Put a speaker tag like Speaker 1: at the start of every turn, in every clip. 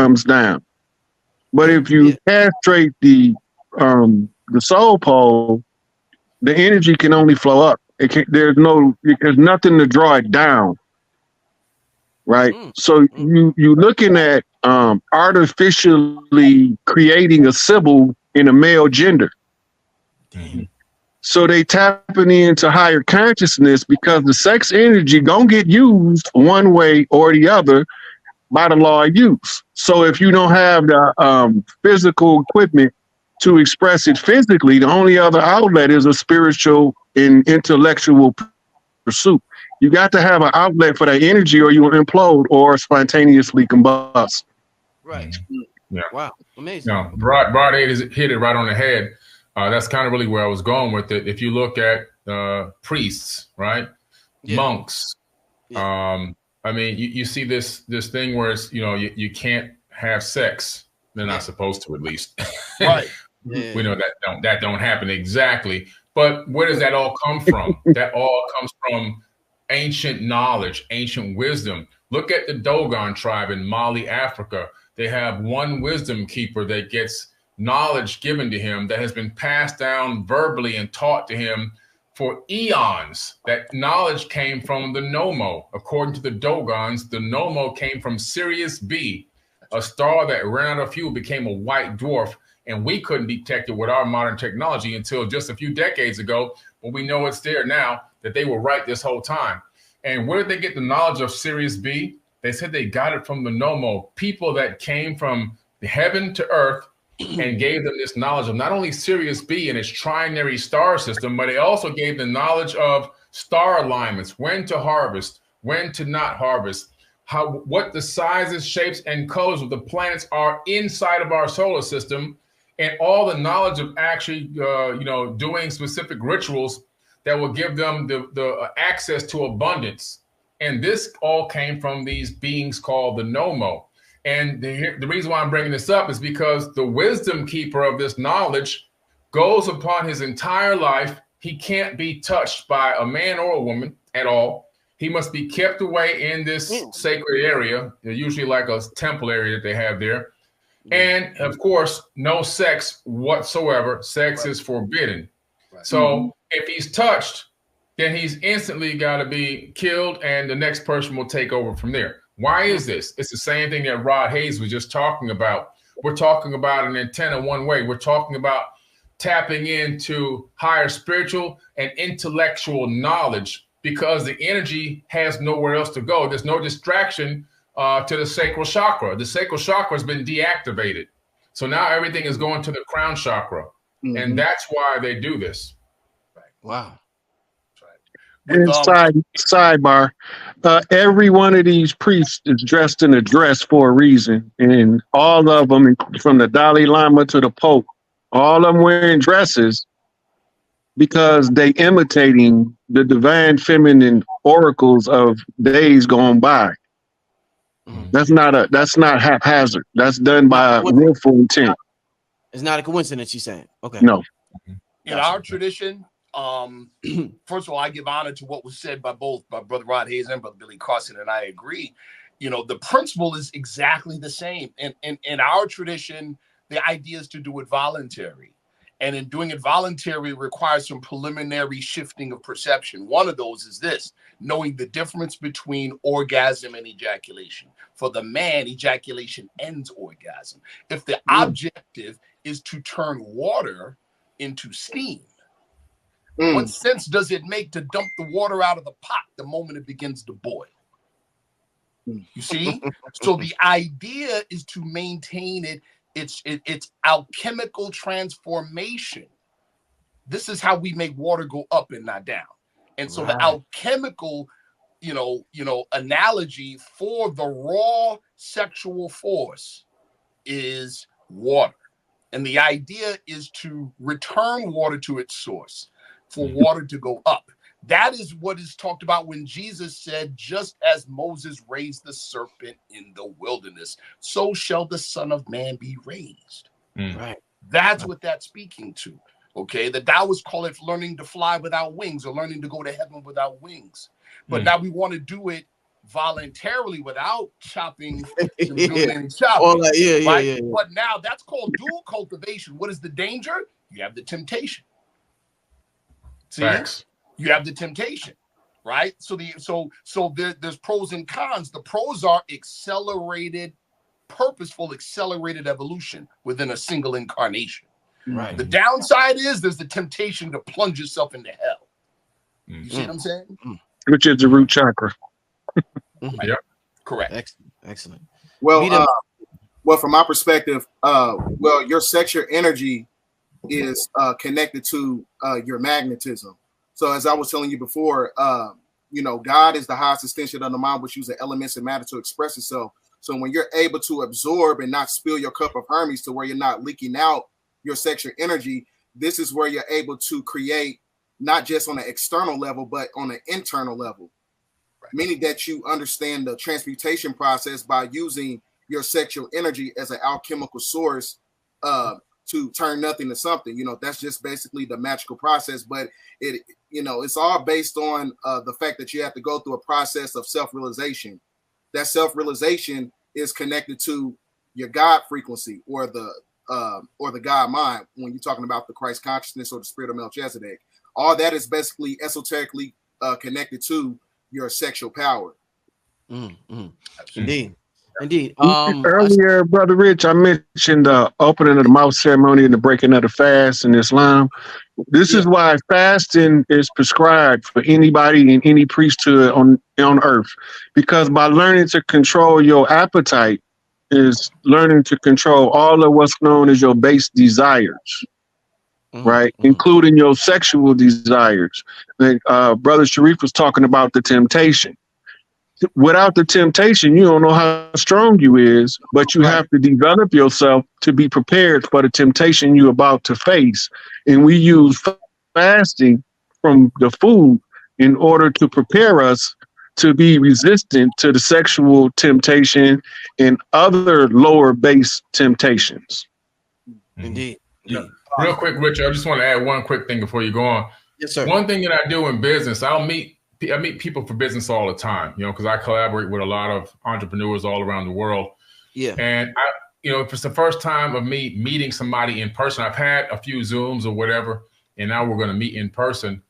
Speaker 1: comes down. But if you castrate the soul pole, the energy can only flow up. There's nothing to draw it down, right? So you looking at artificially creating a symbol in a male gender. So they tapping into higher consciousness because the sex energy gonna get used one way or the other by the law of use. So if you don't have the physical equipment to express it physically, the only other outlet is a spiritual and intellectual pursuit. You got to have an outlet for that energy or you will implode or spontaneously combust.
Speaker 2: Right.
Speaker 3: Yeah.
Speaker 2: Wow. Amazing.
Speaker 3: No, Broad hit it right on the head. That's kind of really where I was going with it. If you look at priests, right?
Speaker 2: Yeah.
Speaker 3: Monks.
Speaker 2: Yeah.
Speaker 3: I mean, you see this thing where it's, you can't have sex. They're not supposed to, at least.
Speaker 2: Right.
Speaker 3: We know that don't happen exactly. But where does that all come from? That all comes from ancient knowledge, ancient wisdom. Look at the Dogon tribe in Mali, Africa. They have one wisdom keeper that gets knowledge given to him that has been passed down verbally and taught to him for eons. That knowledge came from the Nomo. According to the Dogons, the Nomo came from Sirius B, a star that ran out of fuel, became a white dwarf, and we couldn't detect it with our modern technology until just a few decades ago. But we know it's there now, that they were right this whole time. And where did they get the knowledge of Sirius B? They said they got it from the Nomo, people that came from heaven to earth and gave them this knowledge of not only Sirius B and its trinary star system, but they also gave the knowledge of star alignments, when to harvest, when to not harvest, what the sizes, shapes, and colors of the planets are inside of our solar system, and all the knowledge of actually, doing specific rituals that will give them the access to abundance. And this all came from these beings called the Nomo. And the reason why I'm bringing this up is because the wisdom keeper of this knowledge goes upon his entire life. He can't be touched by a man or a woman at all. He must be kept away in this sacred area, usually like a temple area that they have there. And of course, no sex whatsoever. Sex is forbidden. So if he's touched, then he's instantly got to be killed and the next person will take over from there. Why is this? It's the same thing that Rod Hayes was just talking about. We're talking about an antenna one way. We're talking about tapping into higher spiritual and intellectual knowledge because the energy has nowhere else to go. There's no distraction to the sacral chakra. The sacral chakra has been deactivated. So now everything is going to the crown chakra. And that's why they do this.
Speaker 2: Wow.
Speaker 1: And sidebar, every one of these priests is dressed in a dress for a reason. And all of them, from the Dalai Lama to the Pope, all of them wearing dresses because they imitating the divine feminine oracles of days gone by. That's not haphazard. That's done by willful intent.
Speaker 2: It's not a coincidence, you're saying. Okay.
Speaker 1: No.
Speaker 4: In our tradition, first of all, I give honor to what was said by both by Brother Rod Hayes and Brother Billy Carson, and I agree. The principle is exactly the same. And in our tradition, the idea is to do it voluntary. And in doing it voluntary requires some preliminary shifting of perception. One of those is this: knowing the difference between orgasm and ejaculation. For the man, ejaculation ends orgasm. If the objective is to turn water into steam, what sense does it make to dump the water out of the pot the moment it begins to boil? You see? So the idea is to maintain it's alchemical transformation. This is how we make water go up and not down. And so the alchemical, analogy for the raw sexual force is water. And the idea is to return water to its source, for water to go up. That is what is talked about when Jesus said, just as Moses raised the serpent in the wilderness, so shall the Son of Man be raised.
Speaker 2: Right.
Speaker 4: That's what that's speaking to. Okay. The Taoists call it learning to fly without wings, or learning to go to heaven without wings. But now we want to do it voluntarily without chopping,
Speaker 2: Yeah.
Speaker 4: chopping,
Speaker 2: yeah,
Speaker 4: right?
Speaker 2: yeah.
Speaker 4: But now that's called dual cultivation. What is the danger? You have the temptation. See,
Speaker 3: Facts.
Speaker 4: you have the temptation, right? So there's pros and cons. The pros are accelerated, purposeful, accelerated evolution within a single incarnation.
Speaker 2: Right.
Speaker 4: The downside is there's the temptation to plunge yourself into hell. You see what I'm saying?
Speaker 1: Which is the root chakra.
Speaker 3: Yep.
Speaker 4: Correct.
Speaker 2: Excellent.
Speaker 5: Well, well, from my perspective, well, your sexual energy is connected to your magnetism. So as I was telling you before, you know, God is the highest extension of the mind, which uses elements and matter to express itself. So when you're able to absorb and not spill your cup of Hermes to where you're not leaking out your sexual energy, this is where you're able to create not just on an external level, but on an internal level. Right. Meaning that you understand the transmutation process by using your sexual energy as an alchemical source to turn nothing to something. You know, that's just basically the magical process. But it, you know, it's all based on the fact that you have to go through a process of self-realization. That self-realization is connected to your God frequency or the God mind when you're talking about the Christ consciousness or the spirit of Melchizedek. All that is basically esoterically connected to your sexual power.
Speaker 2: Indeed. Indeed.
Speaker 1: Earlier, Brother Rich, I mentioned the opening of the mouth ceremony and the breaking of the fast in Islam. This is why fasting is prescribed for anybody in any priesthood on earth, because by learning to control your appetite is learning to control all of what's known as your base desires. Right, including your sexual desires. Like, Brother Sharif was talking about the temptation. Without the temptation, you don't know how strong you is, but you have to develop yourself to be prepared for the temptation you're about to face. And we use fasting from the food in order to prepare us to be resistant to the sexual temptation and other lower base temptations.
Speaker 2: Indeed.
Speaker 3: Yeah. Real quick, Rich, I just want to add one quick thing before you go on.
Speaker 2: Yes, sir.
Speaker 3: One thing that I do in business, I meet people for business all the time, you know, because I collaborate with a lot of entrepreneurs all around the world.
Speaker 2: Yeah.
Speaker 3: And you know, if it's the first time of me meeting somebody in person, I've had a few Zooms or whatever, and now we're going to meet in person.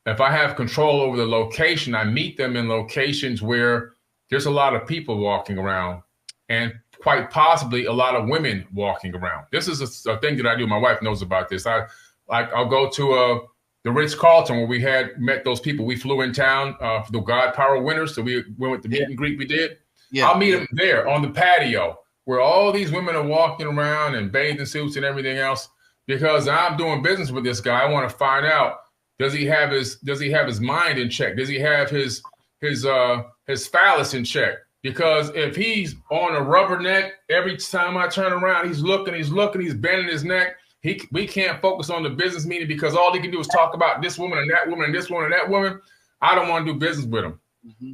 Speaker 3: If I have control over the location, I meet them in locations where there's a lot of people walking around, and quite possibly a lot of women walking around. This is a thing that I do. My wife knows about this. I'll go to the Ritz-Carlton where we had met those people. We flew in town for the God Power winners. So we went with the meet and greet we did. Yeah. I'll meet them there on the patio where all these women are walking around in bathing suits and everything else, because I'm doing business with this guy. I want to find out, does he have his mind in check? Does he have his phallus in check? Because if he's on a rubberneck, every time I turn around, he's looking, he's bending his neck. We can't focus on the business meeting because all he can do is talk about this woman and that woman and this woman and that woman. I don't want to do business with him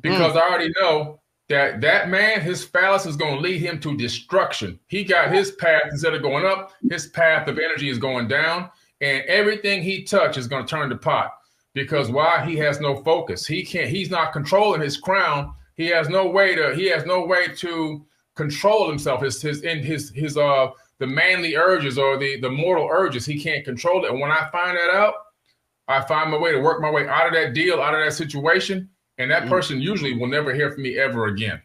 Speaker 3: because I already know that man, his phallus is going to lead him to destruction. He got his path, instead of going up, his path of energy is going down, and everything he touches is going to turn to pot. Because why? He has no focus. He's not controlling his crown. He has no way to control himself. The manly urges or the mortal urges, he can't control it. And when I find that out, I find my way to work my way out of that deal, out of that situation. And that person usually will never hear from me ever again.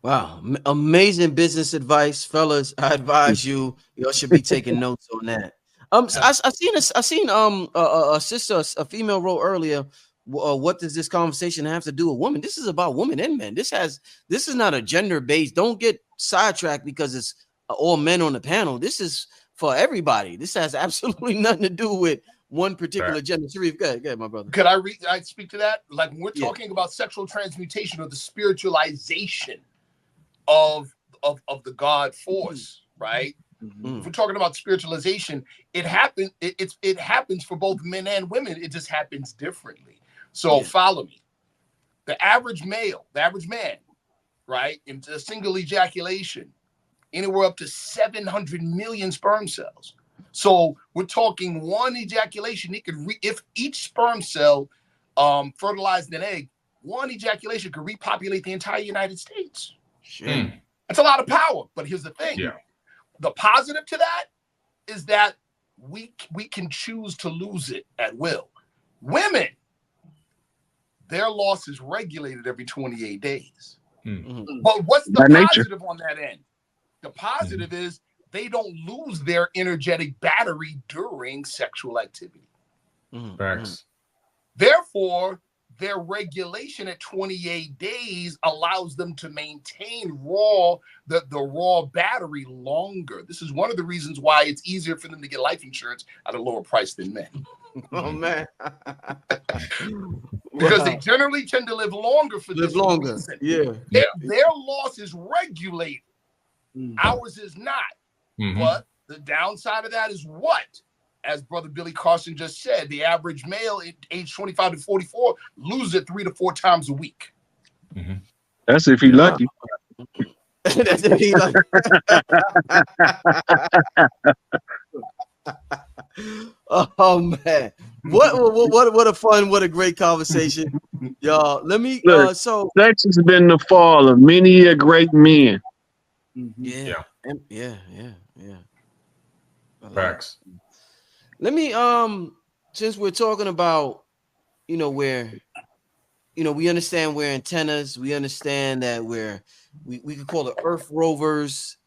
Speaker 2: Wow. Amazing business advice, fellas. I advise y'all should be taking notes on that. I seen a sister, a female wrote earlier, what does this conversation have to do with women? This is about women and men. This is not a gender based. Don't get sidetracked because it's all men on the panel. This is for everybody. This has absolutely nothing to do with one particular gender. Sharif, go ahead, my brother.
Speaker 4: Could I speak to that? Like when we're talking about sexual transmutation or the spiritualization of the God force, right? If we're talking about spiritualization, it happens for both men and women. It just happens differently. So follow me. The average male, the average man, right, in a single ejaculation, anywhere up to 700 million sperm cells. So we're talking one ejaculation. If each sperm cell fertilized an egg, one ejaculation could repopulate the entire United States.
Speaker 2: Shit.
Speaker 4: That's a lot of power. But here's the thing.
Speaker 3: Yeah.
Speaker 4: The positive to that is that we can choose to lose it at will. Women, their loss is regulated every 28 days. But what's the positive on that end? The positive is they don't lose their energetic battery during sexual activity.
Speaker 3: Facts.
Speaker 4: Therefore, their regulation at 28 days allows them to maintain the raw battery longer. This is one of the reasons why it's easier for them to get life insurance at a lower price than men.
Speaker 2: Oh man.
Speaker 4: Because they generally tend to live longer for this reason.
Speaker 2: Yeah.
Speaker 4: Their loss is regulated. Ours is not. But the downside of that is what? As Brother Billy Carson just said, the average male at age 25 to 44 loses it 3 to 4 times a week.
Speaker 1: That's if he's lucky.
Speaker 2: That's if he's lucky. Oh man, what a fun, what a great conversation, y'all. Let me
Speaker 1: Look, sex has been the fall of many a great men.
Speaker 2: Yeah.
Speaker 3: Facts.
Speaker 2: Let me since we're talking about, where, we understand we're antennas, we understand that we could call it Earth rovers.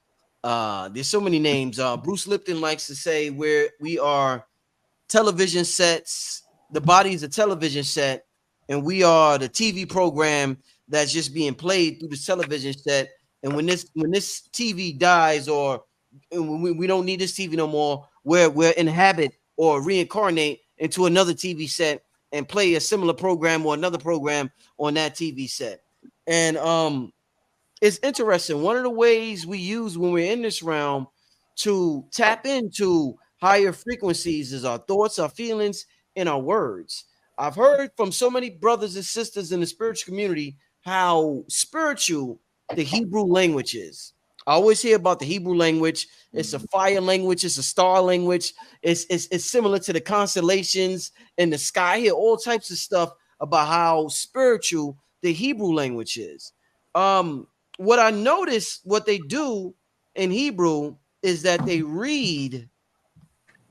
Speaker 2: There's so many names. Bruce Lipton likes to say we are television sets. The body is a television set, and we are the TV program that's just being played through the television set. And when this TV dies, or when we don't need this TV no more, we're inhabit or reincarnate into another TV set and play a similar program or another program on that TV set. And it's interesting. One of the ways we use when we're in this realm to tap into higher frequencies is our thoughts, our feelings, and our words. I've heard from so many brothers and sisters in the spiritual community how spiritual the Hebrew language is. I always hear about the Hebrew language. It's a fire language. It's a star language. It's similar to the constellations in the sky. I hear all types of stuff about how spiritual the Hebrew language is. What I notice, what they do in Hebrew is that they read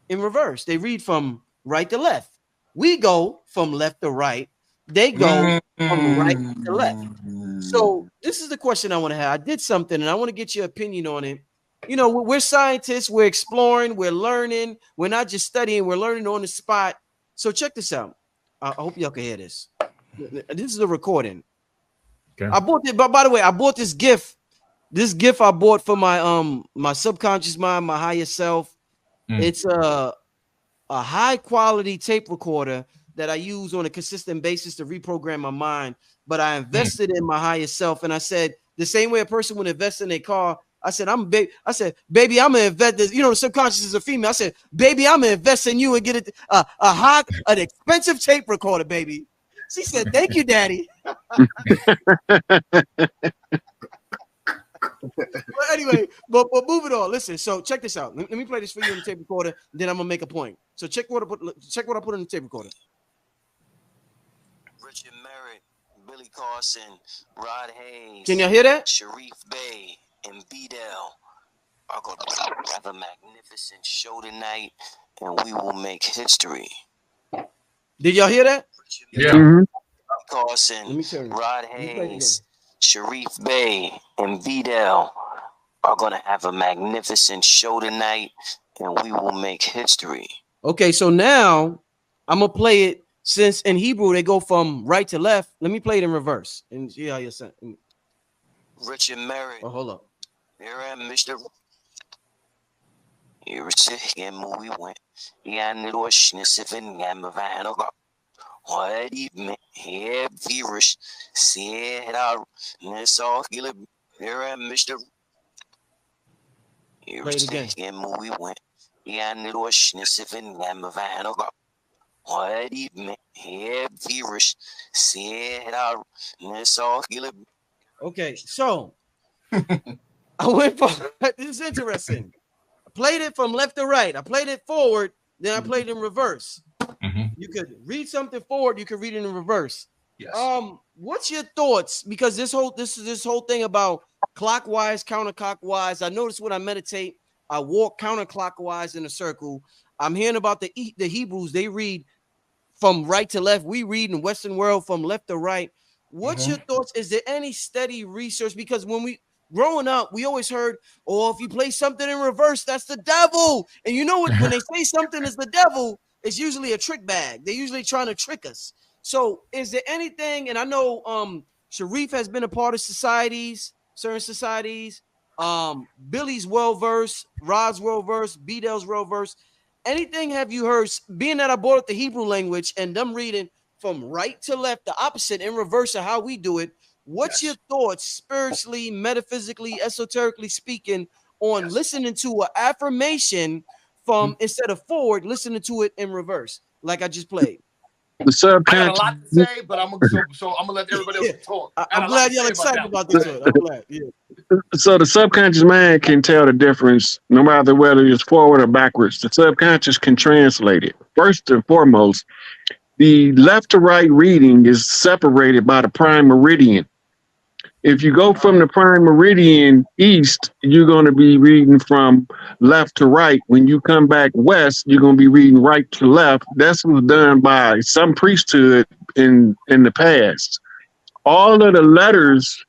Speaker 2: in reverse. They read from right to left. We go from left to right. They go from right to left. So this is the question I want to have. I did something and I want to get your opinion on it. We're scientists. We're exploring. We're learning. We're not just studying. We're learning on the spot. So check this out. I hope y'all can hear this. This is a recording. Okay. I bought it, but by the way, I bought this gift. This gift I bought for my subconscious mind, my higher self. It's a high quality tape recorder that I use on a consistent basis to reprogram my mind. But I invested in my higher self, and I said the same way a person would invest in a car. I said, baby, I'm gonna invest this. The subconscious is a female. I said, baby, I'm gonna invest in you and get an expensive tape recorder, baby. She said, thank you, daddy. But anyway, but moving on. Listen, so check this out. Let me play this for you on the tape recorder, then I'm gonna make a point. So check what I put on the tape recorder. Richard Merritt, Billy Carson, Rod Hayes. Can y'all hear that? Sharif Bey and B-Dell are going to have a magnificent show tonight, and we will make history. Did y'all hear that?
Speaker 3: Yeah.
Speaker 2: Carson, Rod Hayes, Sharif Bey, and B-Dell are going to have a magnificent show tonight, and we will make history. Okay, so now I'm going to play it. Since in Hebrew they go from right to left, let me play it in reverse and see how you're saying. Richard Merritt. Oh, hold up. Here I am, Mr. Here is again, we went. Yeah, what even here, virus, said out, and it's all here I am, Mr. Here is again, we went. Yeah, what even here, virus, said out, and it's all here. Okay, so I went for this is interesting. I played it from left to right. I played it forward, then I played it in reverse. You could read something forward, you could read it in reverse.
Speaker 4: Yes.
Speaker 2: What's your thoughts? Because this whole thing about clockwise, counterclockwise. I notice when I meditate, I walk counterclockwise in a circle. I'm hearing about the Hebrews. They read from right to left. We read in the Western world from left to right. What's your thoughts? Is there any steady research? Because when we growing up, we always heard, "Oh, if you play something in reverse, that's the devil." And you know what? When they say something is the devil, it's usually a trick bag. They're usually trying to trick us. So, is there anything? And I know Sharif has been a part of certain societies. Billy's well versed, Rod's well versed, B-Dell's well versed. Anything have you heard, being that I brought up the Hebrew language and them reading from right to left, the opposite in reverse of how we do it? What's your thoughts spiritually, metaphysically, esoterically speaking on listening to an affirmation from instead of forward, listening to it in reverse, like I just played?
Speaker 1: The subconscious.
Speaker 4: I got a lot to say, but I'm gonna let everybody else talk.
Speaker 2: I'm glad y'all excited about this one. I'm glad. Yeah.
Speaker 1: So the subconscious mind can tell the difference no matter whether it's forward or backwards. The subconscious can translate it. First and foremost, the left to right reading is separated by the prime meridian. If you go from the prime meridian east, you're going to be reading from left to right. When you come back west, you're going to be reading right to left. That's was done by some priesthood in the past. All of the letters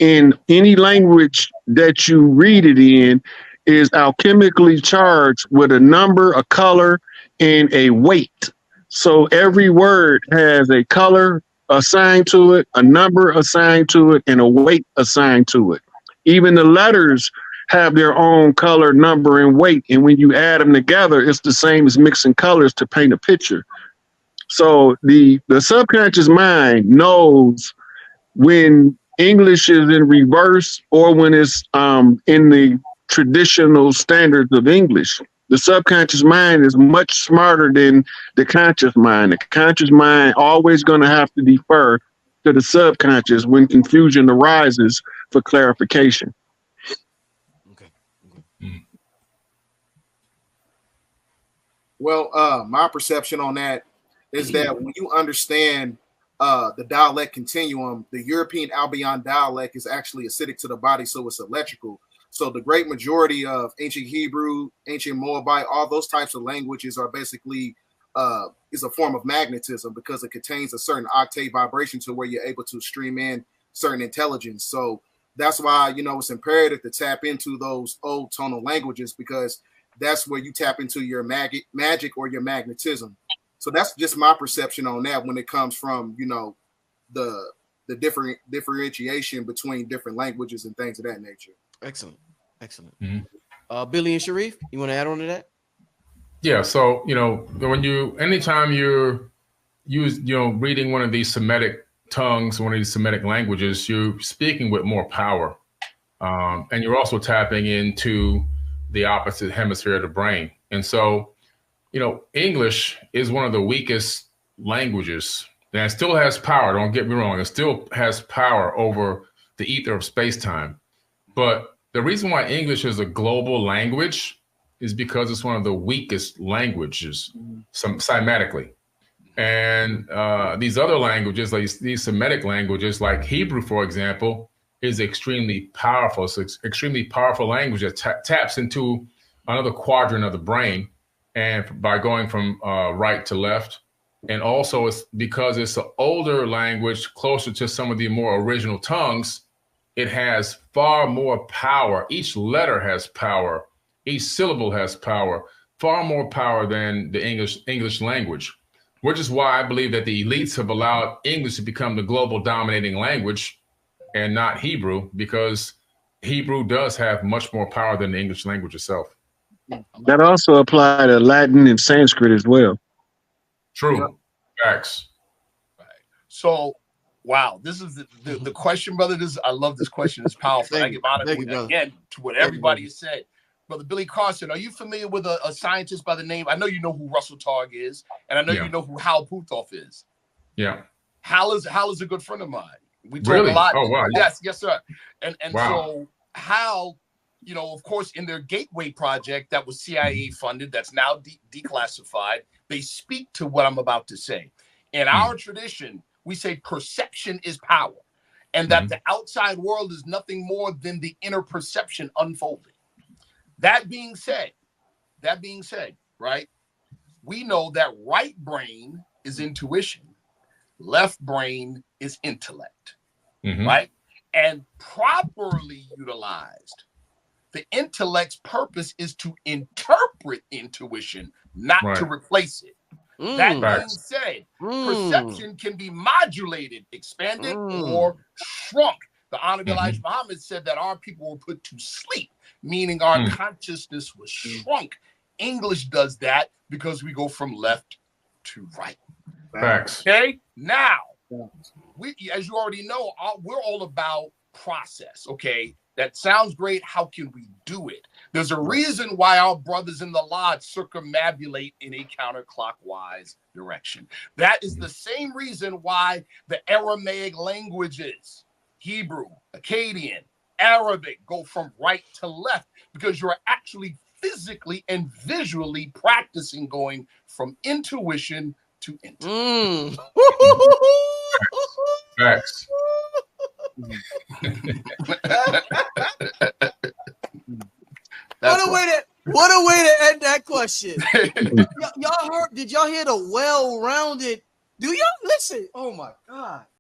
Speaker 1: in any language that you read it in is alchemically charged with a number, a color, and a weight. So every word has a color assigned to it, a number assigned to it, and a weight assigned to it. Even the letters have their own color, number, and weight. And when you add them together, it's the same as mixing colors to paint a picture. So the subconscious mind knows when English is in reverse or when it's in the traditional standards of English. The subconscious mind is much smarter than the conscious mind. The conscious mind always going to have to defer to the subconscious when confusion arises for clarification.
Speaker 2: Okay.
Speaker 5: Well, my perception on that is that when you understand the dialect continuum, the European Albion dialect is actually acidic to the body, so it's electrical. So the great majority of ancient Hebrew, ancient Moabite, all those types of languages are basically is a form of magnetism because it contains a certain octave vibration to where you're able to stream in certain intelligence. So that's why, it's imperative to tap into those old tonal languages because that's where you tap into your magic or your magnetism. So that's just my perception on that when it comes from, the different differentiation between different languages and things of that nature.
Speaker 2: Excellent. Billy and Sharif, you want to add on to that?
Speaker 3: Yeah. So, anytime you're reading one of these Semitic tongues, one of these Semitic languages, you're speaking with more power. And you're also tapping into the opposite hemisphere of the brain. And so, English is one of the weakest languages and it still has power. Don't get me wrong. It still has power over the ether of space-time. But the reason why English is a global language is because it's one of the weakest languages, cymatically. And these other languages, like these Semitic languages, like Hebrew, for example, is extremely powerful. It's an extremely powerful language that taps into another quadrant of the brain, and by going from right to left. And also, it's because it's an older language, closer to some of the more original tongues, it has far more power. Each letter has power. Each syllable has power, far more power than the English language, which is why I believe that the elites have allowed English to become the global dominating language and not Hebrew, because Hebrew does have much more power than the English language itself.
Speaker 1: That also applies to Latin and Sanskrit as well.
Speaker 3: True.
Speaker 5: Yep.
Speaker 3: Facts.
Speaker 4: Right. So, wow, this is the question, brother. I love this question. It's powerful. I give honor again to what everybody has said. Brother Billy Carson, are you familiar with a scientist by the name? I know you know who Russell Targ is, and I know you know who Hal Puthoff is.
Speaker 3: Yeah.
Speaker 4: Hal is a good friend of mine. We talk
Speaker 3: Really?
Speaker 4: a lot.
Speaker 3: Oh, wow.
Speaker 4: Yes, sir. And
Speaker 3: wow.
Speaker 4: So Hal, of course, in their Gateway project that was CIA funded, that's now declassified, they speak to what I'm about to say. In our tradition, we say perception is power, and that the outside world is nothing more than the inner perception unfolding. That being said, right, we know that right brain is intuition, left brain is intellect, right? And properly utilized, the intellect's purpose is to interpret intuition, not to replace it. That being said, perception can be modulated, expanded, or shrunk. The Honorable Elijah Muhammad said that our people were put to sleep, meaning our consciousness was shrunk. English does that because we go from left to right.
Speaker 3: Facts.
Speaker 4: Okay, now, we, as you already know, we're all about process, okay? That sounds great. How can we do it? There's a reason why our brothers in the lodge circumambulate in a counterclockwise direction. That is the same reason why the Aramaic languages, Hebrew, Akkadian, Arabic, go from right to left, because you're actually physically and visually practicing going from intuition to intellect.
Speaker 3: Facts.
Speaker 2: What a way to end that question. Y'all heard? Did y'all hear the well-rounded? Do y'all listen? Oh my God!